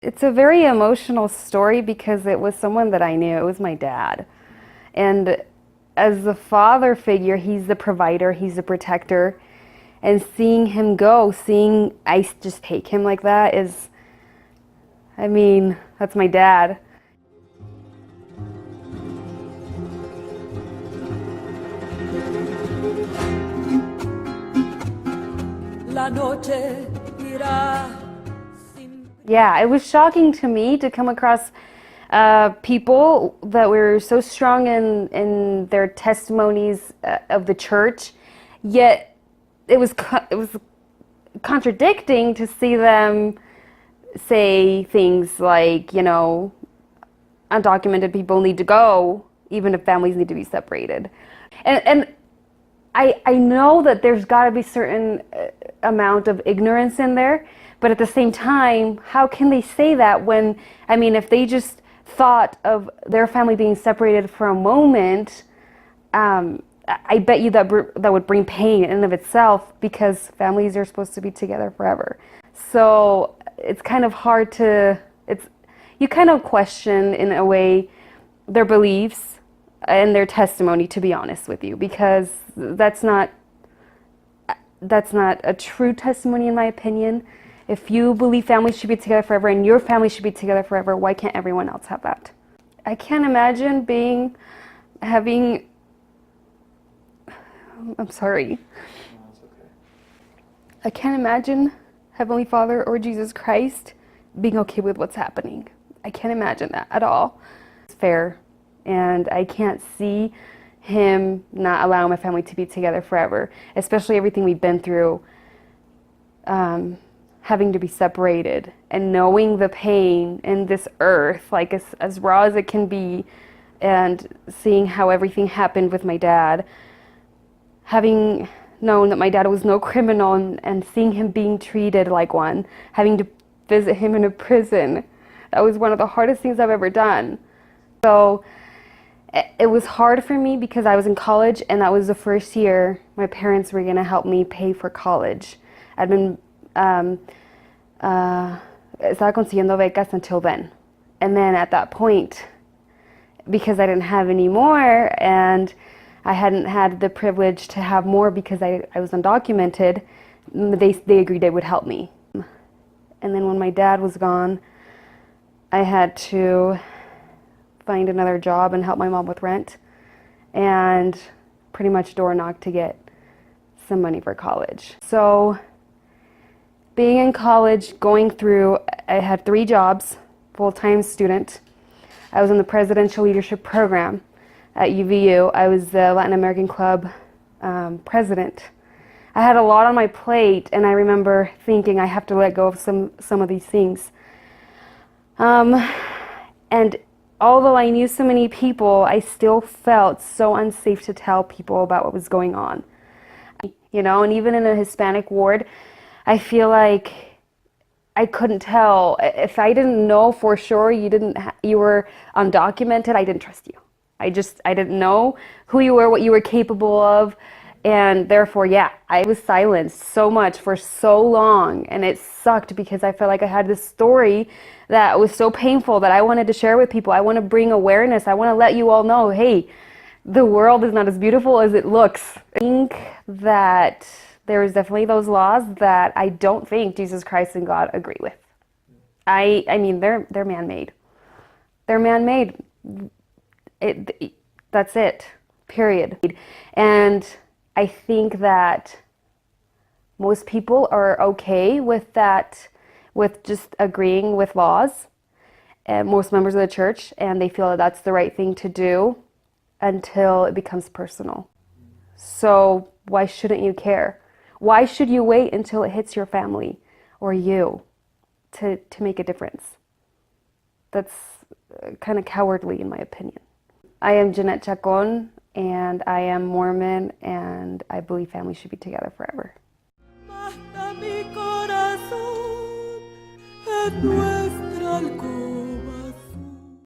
It's a very emotional story because it was someone that I knew. It was my dad. And as the father figure, he's the provider, he's the protector. And seeing him go, seeing ICE just take him like that is, I mean, that's my dad. Yeah, it was shocking to me to come across people that were so strong in their testimonies of the church, yet it was contradicting to see them say things like, you know, undocumented people need to go, even if families need to be separated. And I know that there's got to be certain amount of ignorance in there, but at the same time, how can they say that when, I mean, if they just thought of their family being separated for a moment, I bet you that would bring pain in and of itself, because families are supposed to be together forever. So it's kind of hard to, you kind of question in a way their beliefs and their testimony, to be honest with you, because that's not a true testimony in my opinion. If you believe families should be together forever and your family should be together forever, why can't everyone else have that? I can't imagine I'm sorry. No, it's okay. I can't imagine Heavenly Father or Jesus Christ being okay with what's happening. I can't imagine that at all. It's fair, and I can't see Him not allowing my family to be together forever, especially everything we've been through, having to be separated and knowing the pain in this earth, like as raw as it can be, and seeing how everything happened with my dad, having known that my dad was no criminal, and seeing him being treated like one, having to visit him in a prison. That was one of the hardest things I've ever done. So it was hard for me because I was in college, and that was the first year my parents were going to help me pay for college. I'd been estaba consiguiendo becas until then. And then at that point, because I didn't have any more, and I hadn't had the privilege to have more because I was undocumented, they agreed they would help me. And then when my dad was gone, I had to find another job and help my mom with rent, and pretty much door knock to get some money for college. So being in college, going through, I had 3 jobs, full-time student. I was in the presidential leadership program at UVU. I was the Latin American Club president. I had a lot on my plate, and I remember thinking I have to let go of some of these things. And although I knew so many people, I still felt so unsafe to tell people about what was going on. You know, and even in a Hispanic ward, I feel like I couldn't tell. If I didn't know for sure you were undocumented, I didn't trust you. I didn't know who you were, what you were capable of, and therefore, yeah, I was silenced so much for so long, and it sucked because I felt like I had this story that was so painful that I wanted to share with people. I want to bring awareness. I want to let you all know, hey, the world is not as beautiful as it looks. I think that there is definitely those laws that I don't think Jesus Christ and God agree with. I mean, they're man-made. They're man-made. That's it, period. And I think that most people are okay with that, with just agreeing with laws, and most members of the church, and they feel that that's the right thing to do until it becomes personal. So why shouldn't you care? Why should you wait until it hits your family or you to make a difference? That's kind of cowardly in my opinion. I am Jeannette Chacon, and I am Mormon, and I believe families should be together forever. Basta mi corazón, es nuestra